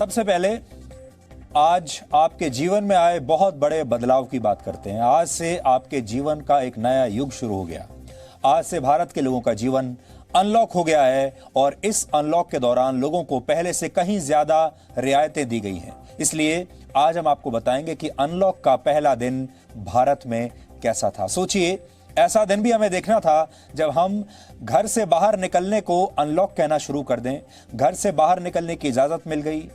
सबसे पहले आज आपके जीवन में आए बहुत बड़े बदलाव की बात करते हैं। आज से आपके जीवन का एक नया युग शुरू हो गया। आज से भारत के लोगों का जीवन अनलॉक हो गया है और इस अनलॉक के दौरान लोगों को पहले से कहीं ज्यादा रियायतें दी गई हैं। इसलिए आज हम आपको बताएंगे कि अनलॉक का पहला दिन भारत में कैसा था। सोचिए, ऐसा दिन भी हमें देखना था जब हम घर से बाहर निकलने को अनलॉक कहना शुरू कर दें। घर से बाहर निकलने की इजाजत मिल गई,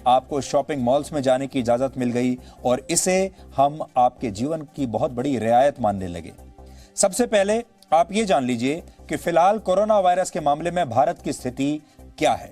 आपको शॉपिंग मॉल्स में जाने की इजाजत मिल गई और इसे हम आपके जीवन की बहुत बड़ी रियायत मानने लगे। सबसे पहले आप ये जान लीजिए कि फिलहाल कोरोना वायरस के मामले में भारत की स्थिति क्या है।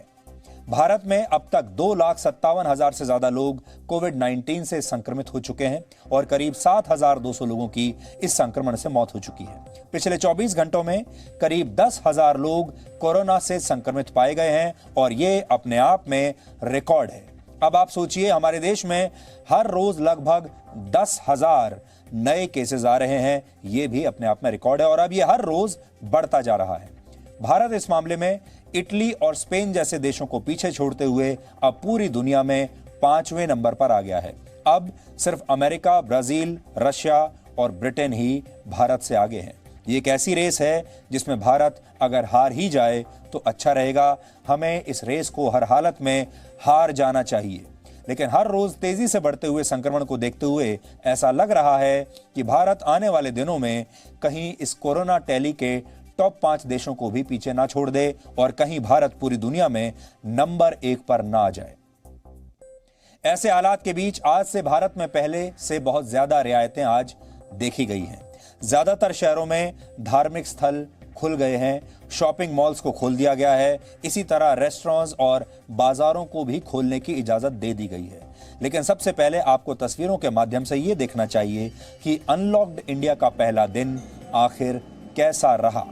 भारत में अब तक 2,57,000 से ज्यादा लोग कोविड-19 से संक्रमित हो चुके हैं और करीब 7,200 लोगों की इस संक्रमण से मौत हो चुकी है। पिछले 24 घंटों में करीब 10,000 लोग कोरोना से संक्रमित पाए गए हैं और ये अपने आप में रिकॉर्ड है। अब आप सोचिए, हमारे देश में हर रोज लगभग 10,000 नए केसेस आ रहे हैं। ये भी अपने आप में रिकॉर्ड है और अब ये हर रोज बढ़ता जा रहा है। भारत इस मामले में इटली और स्पेन जैसे देशों को पीछे छोड़ते हुए अब पूरी दुनिया में 5वें नंबर पर आ गया है। अब सिर्फ अमेरिका, ब्राजील, रशिया और ब्रिटेन ही भारत से आगे हैं। ये एक ऐसी रेस है जिसमें भारत अगर हार ही जाए तो अच्छा रहेगा। हमें इस रेस को हर हालत में हार जाना चाहिए। लेकिन हर रोज तेजी से बढ़ते हुए संक्रमण को देखते हुए ऐसा लग रहा है कि भारत आने वाले दिनों में कहीं इस कोरोना टैली के टॉप 5 देशों को भी पीछे ना छोड़ दे और कहीं भारत पूरी दुनिया में नंबर 1 पर ना आ जाए। ऐसे हालात के बीच आज से भारत में पहले से बहुत ज्यादा रियायतें आज देखी गई हैं। ज्यादातर शहरों में धार्मिक स्थल खुल गए हैं, शॉपिंग मॉल्स को खोल दिया गया है। इसी तरह रेस्टोरेंट्स और बाजारों को भी खोलने की इजाजत दे दी गई है। लेकिन सबसे पहले आपको तस्वीरों के माध्यम से यह देखना चाहिए कि अनलॉक्ड इंडिया का पहला दिन आखिर कैसा रहा।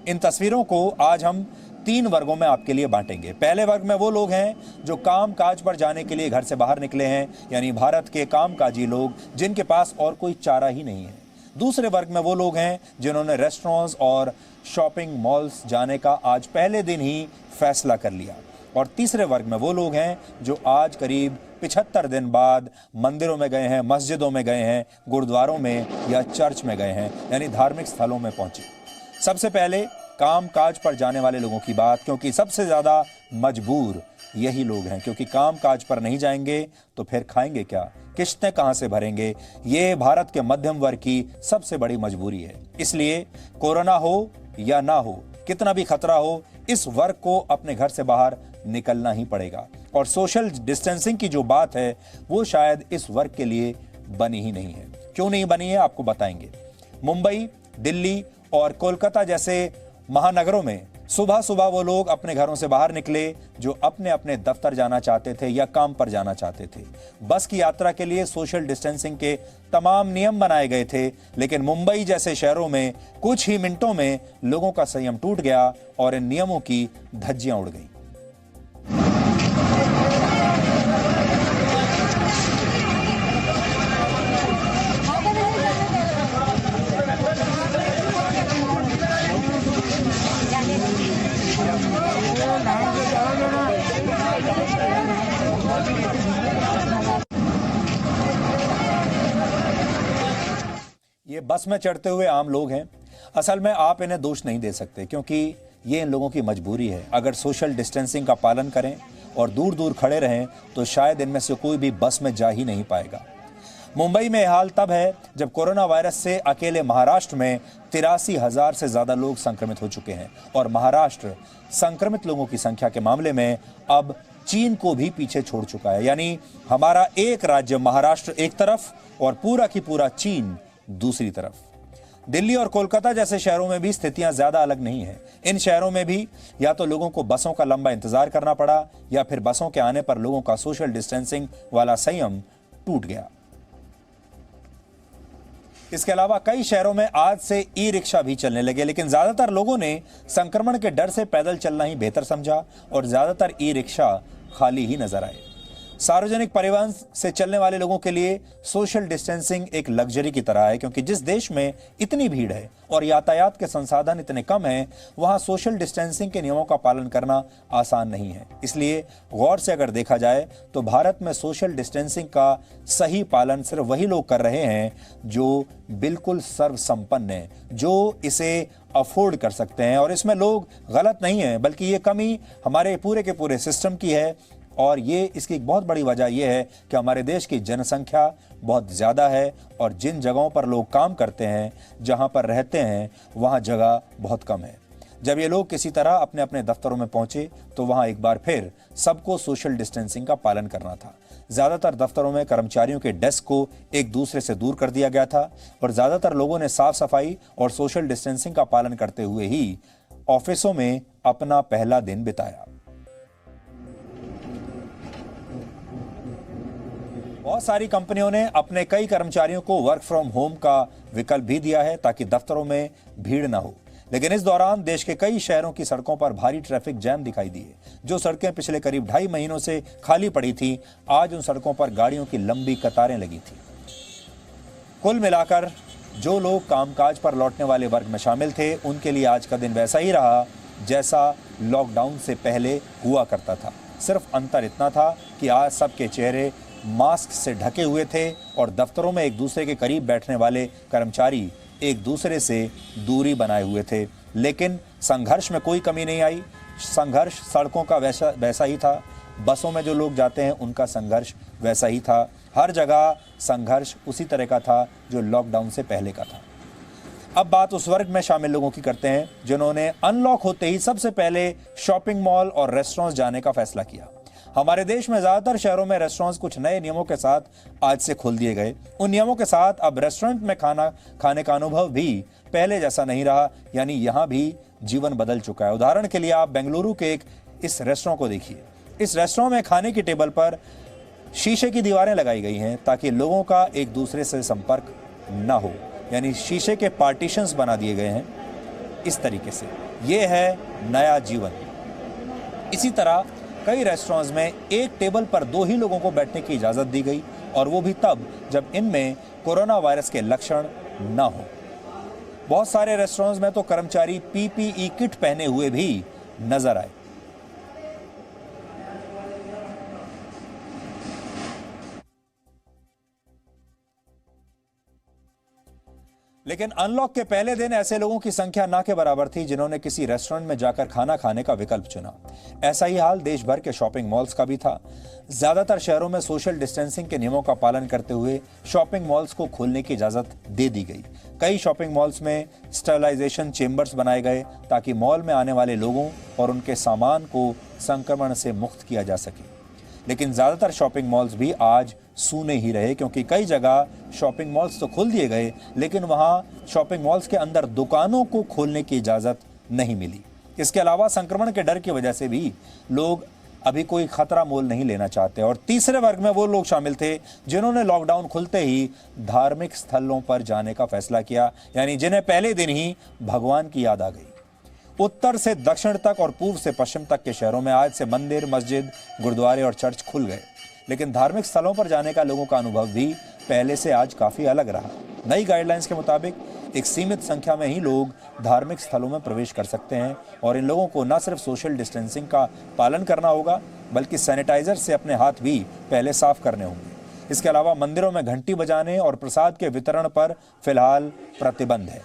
इन तस्वीरों को आज हम 3 वर्गों में आपके लिए बांटेंगे। पहले वर्ग में वो लोग हैं जो काम काज पर जाने के लिए घर से बाहर निकले हैं, यानी भारत के कामकाजी लोग जिनके पास और कोई चारा ही नहीं है। दूसरे वर्ग में वो लोग हैं जिन्होंने रेस्टोरेंट्स और शॉपिंग मॉल्स जाने का आज पहले दिन ही फैसला कर लिया। और तीसरे वर्ग में वो लोग हैं जो आज करीब 75 दिन बाद मंदिरों में गए हैं, मस्जिदों में गए हैं, गुरुद्वारों में या चर्च में गए हैं, यानी धार्मिक स्थलों में पहुंचे। सबसे पहले काम काज पर जाने वाले लोगों की बात, क्योंकि सबसे ज्यादा मजबूर यही लोग हैं। क्योंकि काम काज पर नहीं जाएंगे तो फिर खाएंगे क्या, किश्तें कहां से भरेंगे। ये भारत के मध्यम वर्ग की सबसे बड़ी मजबूरी है। इसलिए कोरोना हो या ना हो, कितना भी खतरा हो, इस वर्ग को अपने घर से बाहर निकलना ही पड़ेगा। और सोशल डिस्टेंसिंग की जो बात है वो शायद इस वर्ग के लिए बनी ही नहीं है। क्यों नहीं बनी है आपको बताएंगे। मुंबई, दिल्ली और कोलकाता जैसे महानगरों में सुबह सुबह वो लोग अपने घरों से बाहर निकले जो अपने अपने दफ्तर जाना चाहते थे या काम पर जाना चाहते थे। बस की यात्रा के लिए सोशल डिस्टेंसिंग के तमाम नियम बनाए गए थे, लेकिन मुंबई जैसे शहरों में कुछ ही मिनटों में लोगों का संयम टूट गया और इन नियमों की धज्जियां उड़ गई। ये बस में चढ़ते हुए आम लोग हैं। असल में आप इन्हें दोष नहीं दे सकते क्योंकि ये इन लोगों की मजबूरी है। अगर सोशल डिस्टेंसिंग का पालन करें और दूर दूर खड़े रहें तो शायद इनमें से कोई भी बस में जा ही नहीं पाएगा। मुंबई में हाल तब है जब कोरोना वायरस से अकेले महाराष्ट्र में 83,000 से ज्यादा लोग संक्रमित हो चुके हैं और महाराष्ट्र संक्रमित लोगों की संख्या के मामले में अब चीन को भी पीछे छोड़ चुका है। यानी हमारा एक राज्य महाराष्ट्र एक तरफ और पूरा की पूरा चीन दूसरी तरफ। दिल्ली और कोलकाता जैसे शहरों में भी स्थितियां ज्यादा अलग नहीं है। इन शहरों में भी या तो लोगों को बसों का लंबा इंतजार करना पड़ा या फिर बसों के आने पर लोगों का सोशल डिस्टेंसिंग वाला संयम टूट गया। इसके अलावा कई शहरों में आज से ई रिक्शा भी चलने लगे, लेकिन ज्यादातर लोगों ने संक्रमण के डर से पैदल चलना ही बेहतर समझा और ज्यादातर ई रिक्शा खाली ही नजर आए। सार्वजनिक परिवहन से चलने वाले लोगों के लिए सोशल डिस्टेंसिंग एक लग्जरी की तरह है, क्योंकि जिस देश में इतनी भीड़ है और यातायात के संसाधन इतने कम हैं, वहां सोशल डिस्टेंसिंग के नियमों का पालन करना आसान नहीं है। इसलिए गौर से अगर देखा जाए तो भारत में सोशल डिस्टेंसिंग का सही पालन सिर्फ वही लोग कर रहे हैं जो बिल्कुल सर्वसंपन्न हैं, जो इसे अफोर्ड कर सकते हैं। और इसमें लोग गलत नहीं है, बल्कि ये कमी हमारे पूरे के पूरे सिस्टम की है। और ये इसकी एक बहुत बड़ी वजह यह है कि हमारे देश की जनसंख्या बहुत ज़्यादा है और जिन जगहों पर लोग काम करते हैं, जहां पर रहते हैं, वहां जगह बहुत कम है। जब ये लोग किसी तरह अपने अपने दफ्तरों में पहुंचे तो वहां एक बार फिर सबको सोशल डिस्टेंसिंग का पालन करना था। ज़्यादातर दफ्तरों में कर्मचारियों के डेस्क को एक दूसरे से दूर कर दिया गया था और ज़्यादातर लोगों ने साफ सफाई और सोशल डिस्टेंसिंग का पालन करते हुए ही ऑफिसों में अपना पहला दिन बिताया। बहुत सारी कंपनियों ने अपने कई कर्मचारियों को वर्क फ्रॉम होम का विकल्प भी दिया है ताकि दफ्तरों में भीड़ न हो। लेकिन इस दौरान देश के कई शहरों की सड़कों पर भारी ट्रैफिक जैम दिखाई दिए। जो सड़कें पिछले करीब 2.5 महीनों से खाली पड़ी थी, आज उन सड़कों पर गाड़ियों की लंबी कतारें लगी थी। कुल मिलाकर जो लोग कामकाज पर लौटने वाले वर्ग में शामिल थे, उनके लिए आज का दिन वैसा ही रहा जैसा लॉकडाउन से पहले हुआ करता था। सिर्फ अंतर इतना था कि आज सबके चेहरे मास्क से ढके हुए थे और दफ्तरों में एक दूसरे के करीब बैठने वाले कर्मचारी एक दूसरे से दूरी बनाए हुए थे। लेकिन संघर्ष में कोई कमी नहीं आई। संघर्ष सड़कों का वैसा ही था। बसों में जो लोग जाते हैं उनका संघर्ष वैसा ही था। हर जगह संघर्ष उसी तरह का था जो लॉकडाउन से पहले का था। अब बात उस वर्ग में शामिल लोगों की करते हैं जिन्होंने अनलॉक होते ही सबसे पहले शॉपिंग मॉल और रेस्टोरेंट्स जाने का फैसला किया। हमारे देश में ज्यादातर शहरों में रेस्टोरेंट्स कुछ नए नियमों के साथ आज से खोल दिए गए। उन नियमों के साथ अब रेस्टोरेंट में खाना खाने का अनुभव भी पहले जैसा नहीं रहा, यानी यहां भी जीवन बदल चुका है। उदाहरण के लिए आप बेंगलुरु के एक इस रेस्टोरेंट को देखिए। इस रेस्टोरेंट में खाने की टेबल पर शीशे की दीवारें लगाई गई हैं ताकि लोगों का एक दूसरे से संपर्क न हो, यानी शीशे के पार्टीशंस बना दिए गए हैं। इस तरीके से ये है नया जीवन। इसी तरह कई रेस्टोरेंट्स में एक टेबल पर 2 ही लोगों को बैठने की इजाजत दी गई, और वो भी तब जब इनमें कोरोना वायरस के लक्षण न हो। बहुत सारे रेस्टोरेंट्स में तो कर्मचारी पीपीई किट पहने हुए भी नजर आए। लेकिन अनलॉक के पहले दिन ऐसे लोगों की संख्या ना के बराबर थी जिन्होंने किसी रेस्टोरेंट में जाकर खाना खाने का विकल्प चुना। ऐसा ही हाल देश भर के शॉपिंग मॉल्स का भी था। ज्यादातर शहरों में सोशल डिस्टेंसिंग के नियमों का पालन करते हुए शॉपिंग मॉल्स को खोलने की इजाजत दे दी गई। कई शॉपिंग मॉल्स में स्टरलाइजेशन चेंबर्स बनाए गए ताकि मॉल में आने वाले लोगों और उनके सामान को संक्रमण से मुक्त किया जा सके। लेकिन ज्यादातर शॉपिंग मॉल्स भी आज सूने ही रहे, क्योंकि कई जगह शॉपिंग मॉल्स तो खुल दिए गए लेकिन वहां शॉपिंग मॉल्स के अंदर दुकानों को खोलने की इजाजत नहीं मिली। इसके अलावा संक्रमण के डर की वजह से भी लोग अभी कोई खतरा मोल नहीं लेना चाहते। और तीसरे वर्ग में वो लोग शामिल थे जिन्होंने लॉकडाउन खुलते ही धार्मिक स्थलों पर जाने का फैसला किया, यानी जिन्हें पहले दिन ही भगवान की याद आ गई। उत्तर से दक्षिण तक और पूर्व से पश्चिम तक के शहरों में आज से मंदिर, मस्जिद, गुरुद्वारे और चर्च खुल गए। लेकिन धार्मिक स्थलों पर जाने का लोगों का अनुभव भी पहले से आज काफी अलग रहा। नई गाइडलाइंस के मुताबिक एक सीमित संख्या में ही लोग धार्मिक स्थलों में प्रवेश कर सकते हैं और इन लोगों को न सिर्फ सोशल डिस्टेंसिंग का पालन करना होगा बल्कि सैनिटाइजर से अपने हाथ भी पहले साफ करने होंगे। इसके अलावा मंदिरों में घंटी बजाने और प्रसाद के वितरण पर फिलहाल प्रतिबंध है।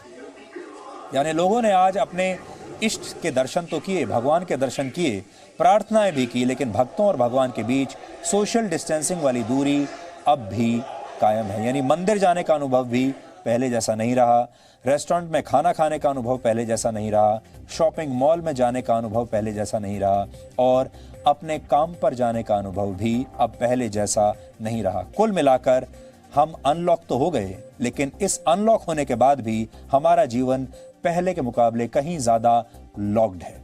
यानी लोगों ने आज अपने इष्ट के दर्शन तो किए, भगवान के दर्शन किए, प्रार्थनाएं भी की, लेकिन भक्तों और भगवान के बीच सोशल डिस्टेंसिंग वाली दूरी अब भी कायम है। यानी मंदिर जाने का अनुभव भी पहले जैसा नहीं रहा, रेस्टोरेंट में खाना खाने का अनुभव पहले जैसा नहीं रहा, शॉपिंग मॉल में जाने का अनुभव पहले जैसा नहीं रहा और अपने काम पर जाने का अनुभव भी अब पहले जैसा नहीं रहा। कुल मिलाकर हम अनलॉक तो हो गए, लेकिन इस अनलॉक होने के बाद भी हमारा जीवन पहले के मुकाबले कहीं ज्यादा लॉक्ड है।